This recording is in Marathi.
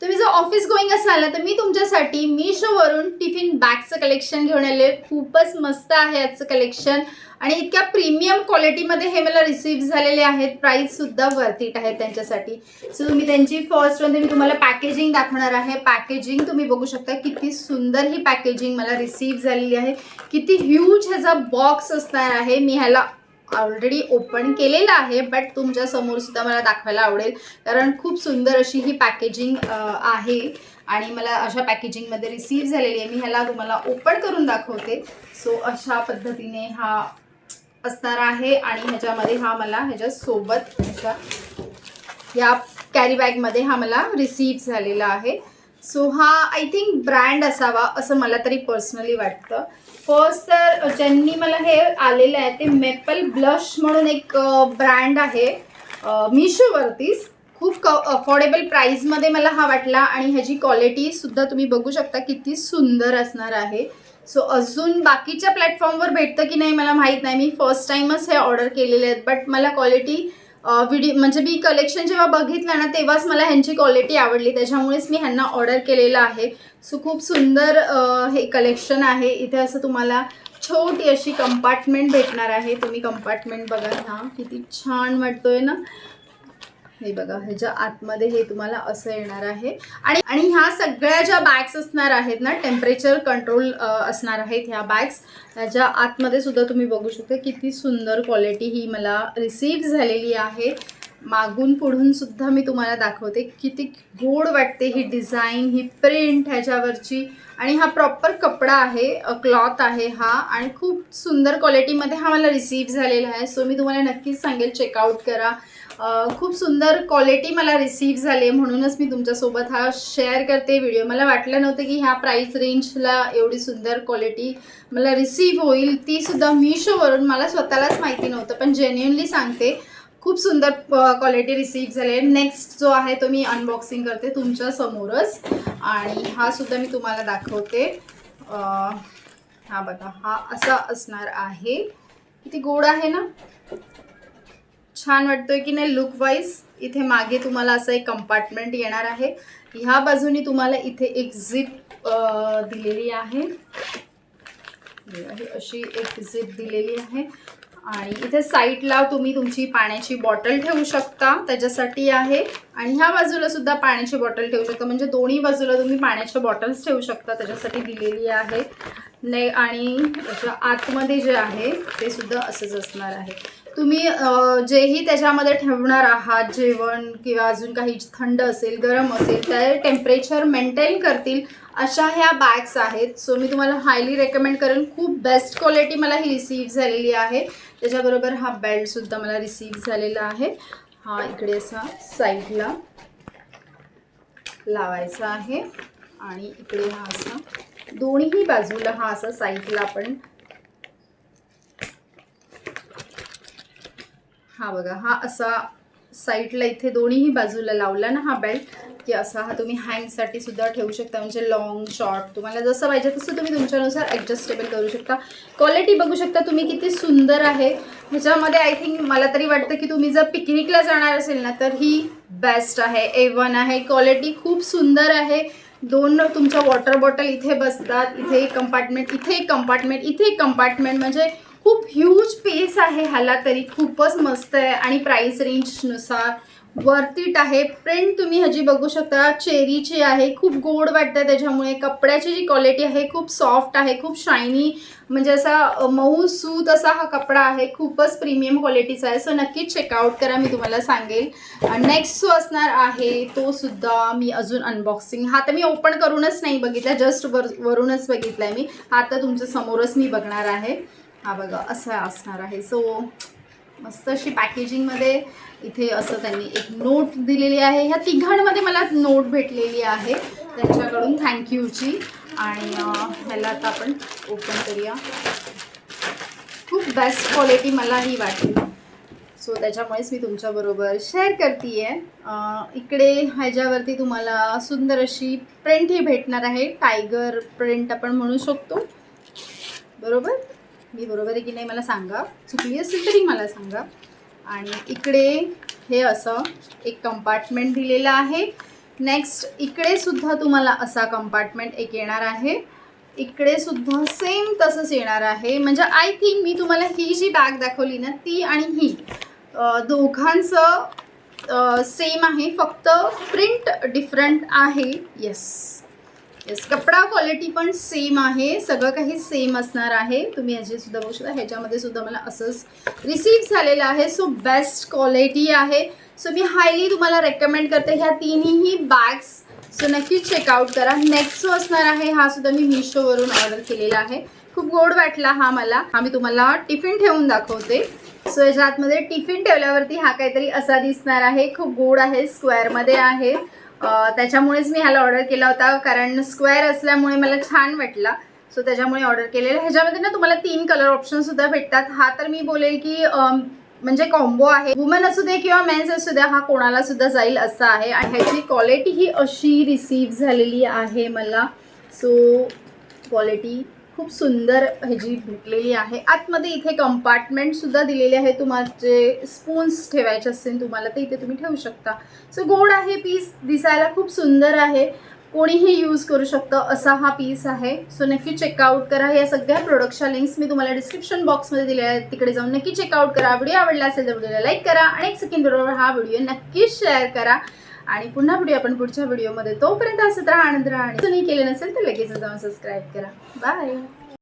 तुम्ही जर ऑफिस गोईंग असाल ना तर मी तुमच्यासाठी मीशोवरून टिफिन बॅगचं कलेक्शन घेऊन आले. खूपच मस्त आहे याचं कलेक्शन आणि इतक्या प्रीमियम क्वालिटीमध्ये हे मला रिसीव्ह झालेले आहेत. प्राईससुद्धा वर्थ इट आहे त्यांच्यासाठी. सो तुम्ही त्यांची फर्स्टमध्ये मी तुम्हाला पॅकेजिंग दाखवणार आहे. पॅकेजिंग तुम्ही बघू शकता किती सुंदर ही पॅकेजिंग मला रिसीव्ह झालेली आहे. किती ह्यूज ह्याचा बॉक्स असणार आहे. मी ह्याला ऑलरेडी ओपन केलेला आहे बट तुमच्या समोर सुद्धा मला दाखवायला आवडेल कारण खूप सुंदर अशी ही पॅकेजिंग आहे आणि मला अशा पॅकेजिंगमध्ये रिसीव्ह झालेली आहे. मी ह्याला तुम्हाला ओपन करून दाखवते. सो अशा पद्धतीने हा असणार आहे आणि ह्याच्यामध्ये हा मला ह्याच्यासोबत असा या कॅरी बॅगमध्ये हा मला रिसीव्ह झालेला आहे. सो हा आय थिंक ब्रँड असावा असं मला तरी पर्सनली वाटतं. फर्स्ट तर ज्यांनी मला हे आलेलं आहे ते मेपल ब्लश म्हणून एक ब्रँड आहे मिशोवरतीच. खूप अफोर्डेबल प्राईजमध्ये मला हा वाटला आणि ह्याची क्वालिटीसुद्धा तुम्ही बघू शकता किती सुंदर असणार आहे. सो अजून बाकीच्या प्लॅटफॉर्मवर भेटतं की नाही मला माहीत नाही. मी फर्स्ट टाईमच हे ऑर्डर केलेले आहेत बट मला क्वालिटी म्हणजे मी कलेक्शन जेव्हा बघितलं ना तेव्हाच मला ह्यांची क्वालिटी आवडली. त्याच्यामुळेच मी ह्यांना ऑर्डर केलेलं आहे. सो खूप सुंदर हे कलेक्शन आहे. इथे असं तुम्हाला छोटी अशी कंपार्टमेंट भेटणार आहे. तुम्ही कंपार्टमेंट बघा ना किती छान वाटतोय ना. हे बघा ह्याच्या आतमध्ये हे तुम्हाला असं येणार आहे आणि ह्या सगळ्या ज्या बॅग्स असणार आहेत ना टेम्परेचर कंट्रोल असणार आहेत ह्या बॅग्स. ह्याच्या आतमध्ये सुद्धा तुम्ही बघू शकता किती सुंदर क्वालिटी ही मला रिसीव्ह झालेली आहे. मागून पुढून सुद्धा मी तुम्हाला दाखवते किती गोड वाटते ही डिझाईन, ही प्रिंट ह्याच्यावरची आणि हा प्रॉपर कपडा आहे, क्लॉथ आहे हा आणि खूप सुंदर क्वालिटीमध्ये हा मला रिसीव्ह झालेला आहे. सो मी तुम्हाला नक्कीच सांगेल चेकआउट करा. खूप सुंदर क्वालिटी मला रिसीव्ह झाली म्हणूनच मी तुमच्यासोबत हा शेअर करते व्हिडिओ. मला वाटलं नव्हतं की ह्या प्राईस रेंजला एवढी सुंदर क्वालिटी मला रिसीव्ह होईल, तीसुद्धा मिशोवरून. मला स्वतःलाच माहिती नव्हतं पण जेन्युइनली सांगते खूप सुंदर क्वालिटी रिसीव्ह झाली आहे. नेक्स्ट जो आहे तो मी अनबॉक्सिंग करते तुमच्या समोरच आणि हा सुद्धा मी तुम्हाला दाखवते. हा बघा हा असा असणार आहे. किती गोड आहे ना, छान वाटतोय की नाही लुक वाईज. इथे मागे तुम्हाला असं एक कंपार्टमेंट येणार आहे. ह्या बाजूनी तुम्हाला इथे एक झिप दिलेली आहे. अशी एक झिप दिलेली आहे आणि इथे साईडला तुम्ही तुमची पाण्याची बॉटल ठेवू शकता त्याच्यासाठी आहे आणि ह्या बाजूला सुद्धा पाण्याची बॉटल ठेवू शकता. म्हणजे दोन्ही बाजूला तुम्ही पाण्याच्या बॉटल्स ठेवू शकता त्याच्यासाठी दिलेली आहे. आणि त्याच्या आतमध्ये जे आहे ते सुद्धा असंच असणार आहे. तुम्ही जेही त्याच्यामध्ये ठेवणार आहात जेवण किंवा अजून काही थंड असेल गरम असेल तर टेम्परेचर मेंटेन करतील अशा ह्या बॅग्स आहेत. सो मी तुम्हाला हायली रेकमेंड करेन. खूप बेस्ट क्वालिटी मला ही रिसीव्ह झालेली आहे. त्याच्याबरोबर हा बेल्टसुद्धा मला रिसीव्ह झालेला आहे. हा इकडे असा साईडला लावायचा आहे आणि इकडे हा असा दोन्ही बाजूला हा असा साईडला आपण हा बघा हा असा साईडला इथे दोन्हीही बाजूला लावला ना हा बेल्ट की असा हा तुम्ही हँगसाठी सुद्धा ठेवू शकता. म्हणजे लॉंग शॉर्ट तुम्हाला जसं पाहिजे तसं तुम्ही तुमच्यानुसार ॲडजस्टेबल करू शकता. क्वालिटी बघू शकता तुम्ही किती सुंदर आहे. ह्याच्यामध्ये आय थिंक मला तरी वाटतं की तुम्ही जर पिकनिकला जाणार असेल ना तर ही बेस्ट आहे. A1 आहे. क्वालिटी खूप सुंदर आहे. दोन तुमच्या वॉटर बॉटल इथे बसतात. इथे एक कंपार्टमेंट, इथे एक कंपार्टमेंट, इथे एक कंपार्टमेंट. म्हणजे खूप ह्यूज स्पेस आहे ह्याला तरी. खूपच मस्त आहे आणि प्राईस रेंजनुसार वर्थ इट आहे. प्रिंट तुम्ही ह्याची बघू शकता चेरीची आहे. खूप गोड वाटतं त्याच्यामुळे. कपड्याची जी क्वालिटी आहे खूप सॉफ्ट आहे, खूप शायनी, म्हणजे असा मऊ सूत असा हा कपडा आहे. खूपच प्रीमियम क्वालिटीचा आहे. सो नक्कीच चेकआउट करा मी तुम्हाला सांगेल. नेक्स्ट जो असणार आहे तो सुद्धा मी अजून अनबॉक्सिंग हा तर मी ओपन करूनच नाही बघितला, जस्ट वरूनच बघितला आहे मी. हा तर तुमच्या समोरच मी बघणार आहे. हा बघा असा असणार आहे. सो मस्त अशी पॅकेजिंगमध्ये इथे असं त्यांनी एक नोट दिलेली आहे. ह्या तिघांमध्ये मला नोट भेटलेली आहे त्यांच्याकडून थँक्यूची. आणि ह्याला आता आपण ओपन करूया. खूप बेस्ट क्वालिटी मला ही वाटली. सो त्याच्यामुळेच मी तुमच्याबरोबर शेअर करते आहे. इकडे ह्याच्यावरती तुम्हाला सुंदर अशी प्रिंट ही भेटणार आहे. टायगर प्रिंट आपण म्हणू शकतो. बरोबर, मी बरोबर आहे की नाही मला सांगा. चुकली असेल तरी मला सांगा. आणि इकडे हे असं एक कंपार्टमेंट दिलेलं आहे. नेक्स्ट इकडे सुद्धा तुम्हाला असा कंपार्टमेंट एक येणार आहे. इकडे सुद्धा सेम तसंच येणार आहे. म्हणजे आय थिंक मी तुम्हाला ही जी बॅग दाखवली ना ती आणि ही दोघांचं सेम आहे, फक्त प्रिंट डिफरंट आहे. येस, कपडा क्वालिटी पण सेम आहे, सगळं काही सेम असणार आहे. तुम्ही ह्याची सुद्धा बघू शकता, ह्याच्यामध्ये सुद्धा मला असंच रिसीव्ह झालेलं आहे. सो बेस्ट क्वालिटी आहे. सो मी हायली तुम्हाला रेकमेंड करते ह्या तिन्ही बॅग्स. सो नक्की चेकआउट करा. नेक्स्ट जो असणार आहे हा सुद्धा मी मिशोवरून ऑर्डर केलेला आहे. खूप गोड वाटला हा मला. हा मी तुम्हाला टिफिन ठेवून दाखवते. सो याच्या आतमध्ये टिफिन ठेवल्यावरती हा काहीतरी असा दिसणार आहे. खूप गोड आहे, स्क्वेअरमध्ये आहे. त्याच्यामुळेच मी ह्याला ऑर्डर केला होता, कारण स्क्वेअर असल्यामुळे मला छान वाटला. सो त्याच्यामुळे ऑर्डर केलेलं. ह्याच्यामध्ये ना तुम्हाला 3 कलर ऑप्शनसुद्धा भेटतात. हा तर मी बोलेल की म्हणजे कॉम्बो आहे. वुमन असू दे किंवा मेन्स असू द्या, हा कोणाला सुद्धा जाईल असा आहे. आणि ह्याची क्वालिटी ही अशी रिसीव्ह झालेली आहे मला. सो क्वालिटी खूप सुंदर ह्याची भेटलेली आहे. आतमध्ये इथे कंपार्टमेंटसुद्धा दिलेले आहे. तुम्हाला जे स्पून्स ठेवायचे असतील तुम्हाला ते इथे तुम्ही ठेवू शकता. सो गोड आहे पीस, दिसायला खूप सुंदर आहे. कोणीही यूज करू शकतं असा हा पीस आहे. सो नक्की चेकआउट करा. या सगळ्या प्रोडक्टच्या लिंक्स मी तुम्हाला डिस्क्रिप्शन बॉक्समध्ये दिल्या आहेत, तिकडे जाऊन नक्की चेकआउट करा. व्हिडिओ आवडला असेल तर व्हिडिओला लाईक करा आणि एक सेकंड बरोबर हा व्हिडिओ नक्की शेअर करा. आणि पुन्हा भेटूया आपण पुढच्या व्हिडिओमध्ये. तोपर्यंत असत राहा, आनंद राहा. आणि तुम्ही केले नसेल तर लगेच जाऊन सबस्क्राईब करा. बाय.